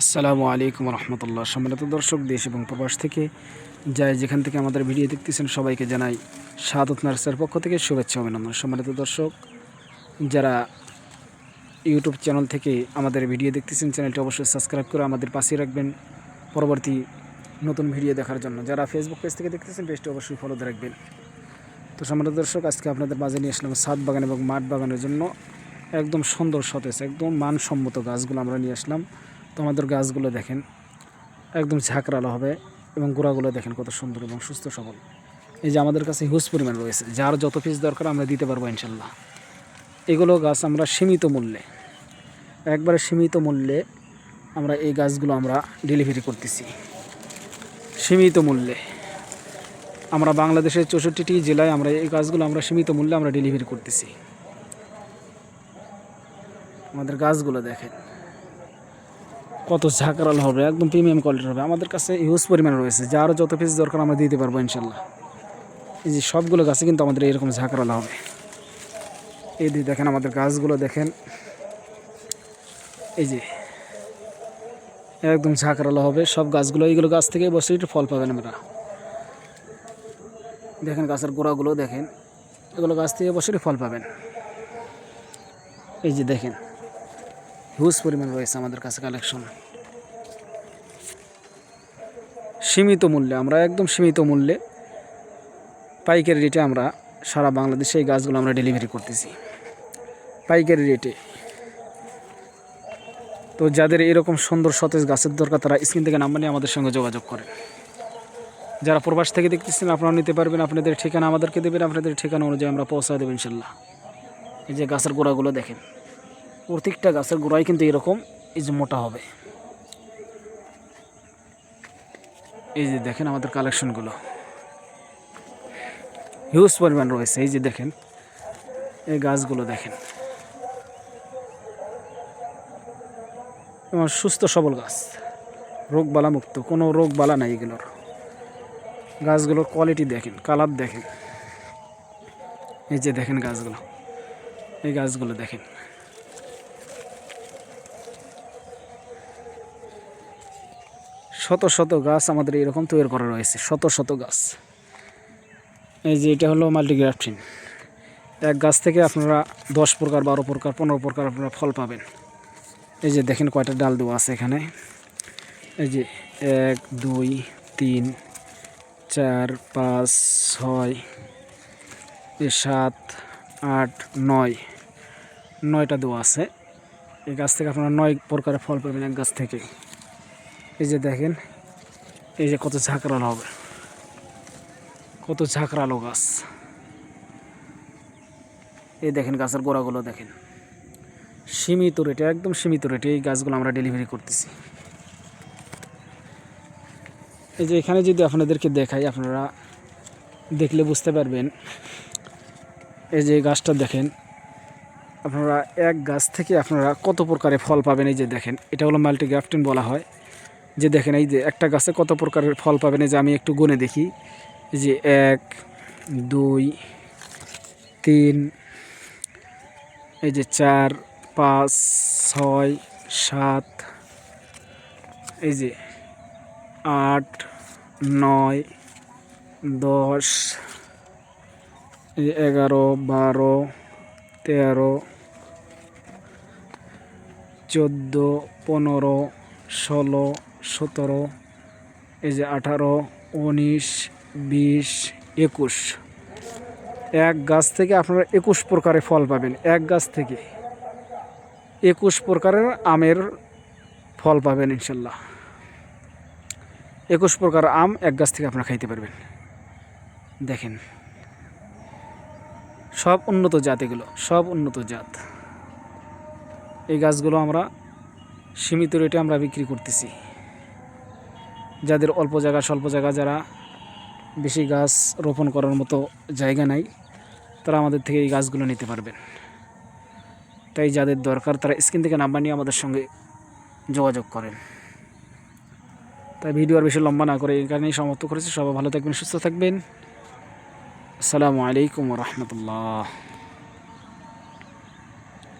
আসসালামু আলাইকুম রহমতুল্লাহ। সম্মানিত দর্শক, দেশ এবং প্রবাস থেকে যাই যেখান থেকে আমাদের ভিডিও দেখতেছেন সবাইকে জানাই শাহাদত নার্সের পক্ষ থেকে শুভেচ্ছা অভিনন্দন। সম্মানিত দর্শক, যারা ইউটিউব চ্যানেল থেকে আমাদের ভিডিও দেখতেছেন চ্যানেলটি অবশ্যই সাবস্ক্রাইব করে আমাদের পাশে রাখবেন পরবর্তী নতুন ভিডিও দেখার জন্য। যারা ফেসবুক পেজ থেকে দেখতেছেন পেজটি অবশ্যই ফলোতে রাখবেন। তো সম্মানিত দর্শক, আজকে আপনাদের মাঝে নিয়ে আসলাম ছাদ বাগান এবং মাঠ বাগানের জন্য একদম সুন্দর সতেজ একদম মানসম্মত গাছগুলো আমরা নিয়ে আসলাম। তো আমাদের গাছগুলো দেখেন একদম ঝাঁকড়ালো হবে এবং গোড়াগুলো দেখেন কত সুন্দর এবং সুস্থ সবল। এই যে আমাদের কাছে হিউজ পরিমাণ রয়েছে, যার যত পিস দরকার আমরা দিতে পারবো ইনশাল্লাহ। এগুলো গাছ আমরা সীমিত মূল্যে, একবারে সীমিত মূল্যে আমরা এই গাছগুলো আমরা ডেলিভারি করতেছি। সীমিত মূল্যে আমরা বাংলাদেশের 64টি জেলায় আমরা এই গাছগুলো আমরা সীমিত মূল্যে আমরা ডেলিভারি করতেছি। আমাদের গাছগুলো দেখেন কত ঝাঁকড়াল হবে, একদম প্রিমিয়াম কোয়ালিটির হবে। আমাদের কাছে হিউজ পরিমাণ রয়েছে, যার যত পিস দরকার আমরা দিতে পারবো ইনশাল্লাহ। এই যে সবগুলো গাছে কিন্তু আমাদের এরকম ঝাঁকড়াল হবে। এই যে দেখেন আমাদের গাছগুলো দেখেন, এই যে একদম ঝাঁকড়ালো হবে সব গাছগুলো। এইগুলো গাছ থেকে বসে একটু ফল পাবেন আমরা। দেখেন গাছের গোড়াগুলো দেখেন, এগুলো গাছ থেকে বসে ফল পাবেন। এই যে দেখেন হিউজ পরিমাণ রয়েছে আমাদের কাছে কালেকশন। সীমিত মূল্যে আমরা একদম সীমিত মূল্যে পাইকারি রেটে আমরা সারা বাংলাদেশে এই গাছগুলো আমরা ডেলিভারি করতেছি পাইকারি রেটে। তো যাদের এরকম সুন্দর সতেজ গাছের দরকার তারা স্ক্রিন থেকে নাম্বার নিয়ে আমাদের সঙ্গে যোগাযোগ করেন। যারা প্রবাস থেকে দেখতেছেন আপনারা নিতে পারবেন, আপনাদের ঠিকানা আমাদেরকে দেবেন, আপনাদের ঠিকানা অনুযায়ী আমরা পৌঁছা দেবো ইনশাল্লাহ। এই যে গাছের গোড়াগুলো দেখেন, প্রত্যেকটা গাছের গোড়াই কিন্তু এরকম এই যে মোটা হবে। এই যে দেখেন আমাদের কালেকশনগুলো হিউজ পরিমাণ রয়েছে। এই যে দেখেন এই গাছগুলো দেখেন, এবং সুস্থ সবল গাছ, রোগ বালা মুক্ত, কোনো রোগ বালা নাই এগুলোর। গাছগুলোর কোয়ালিটি দেখেন, কালার দেখেন। এই যে দেখেন গাছগুলো, এই গাছগুলো দেখেন শত শত গাছ আমাদের এরকম তৈরি করা রয়েছে, শত শত গাছ। এই যে এটা হলো মাল্টিগ্রাফটিং। এক গাছ থেকে আপনারা 10 প্রকার 12 প্রকার 15 প্রকার আপনারা ফল পাবেন। এই যে দেখেন কয়টা ডাল দেওয়া আছে এখানে। এই যে 1 2 3 4 5 6 7 8 9 9টা দেওয়া আছে। এই গাছ থেকে আপনারা 9 প্রকারের ফল পাবেন এক গাছ থেকে। এই যে দেখেন, এই যে কত ঝাঁকড়ালো হবে, কত ঝাঁকড়ালো গাছ। এই দেখেন গাছের গোড়াগুলো দেখেন, সীমিত রেটে একদম সীমিত রেটে এই গাছগুলো আমরা ডেলিভারি করতেছি। এই যে এখানে যদি আপনাদেরকে দেখাই আপনারা দেখলে বুঝতে পারবেন। এই যে গাছটা দেখেন আপনারা, এক গাছ থেকে আপনারা কত প্রকারের ফল পাবেন। এই যে দেখেন এটা হলো মাল্টিগ্রাফটিং বলা হয়। যে দেখেন এই যে একটা গাছে কত প্রকারের ফল পাবেন। এই যে আমি একটু গুনে দেখি, এই যে 1 2 3 এই যে 4 5 6 7 এই যে 8 9 10 এই 11 12 13 14 15 16 17 এই যে 18 19 20 21। এক গাছ থেকে আপনারা 21 প্রকারের ফল পাবেন। এক গাছ থেকে 21 প্রকারের আমের ফল পাবেন ইনশাল্লাহ। 21 প্রকার আম এক গাছ থেকে আপনারা খাইতে পারবেন। দেখেন সব উন্নত জাত, এগুলো সব উন্নত জাত। এই গাছগুলো আমরা সীমিত রেটে আমরা বিক্রি করতেছি। যাদের অল্প জায়গা স্বল্প জায়গা, যারা বেশি গাছ রোপণ করার মতো জায়গা নাই, তারা আমাদের থেকে এই গাছগুলো নিতে পারবেন। তাই যাদের দরকার তারা স্ক্রিন থেকে নাম্বার নিয়ে আমাদের সঙ্গে যোগাযোগ করেন। তাই ভিডিও আর বেশি লম্বা না করে এই কারণেই সমাপ্ত করেছি। সবাই ভালো থাকবেন, সুস্থ থাকবেন। আসসালামু আলাইকুম রহমতুল্লাহ।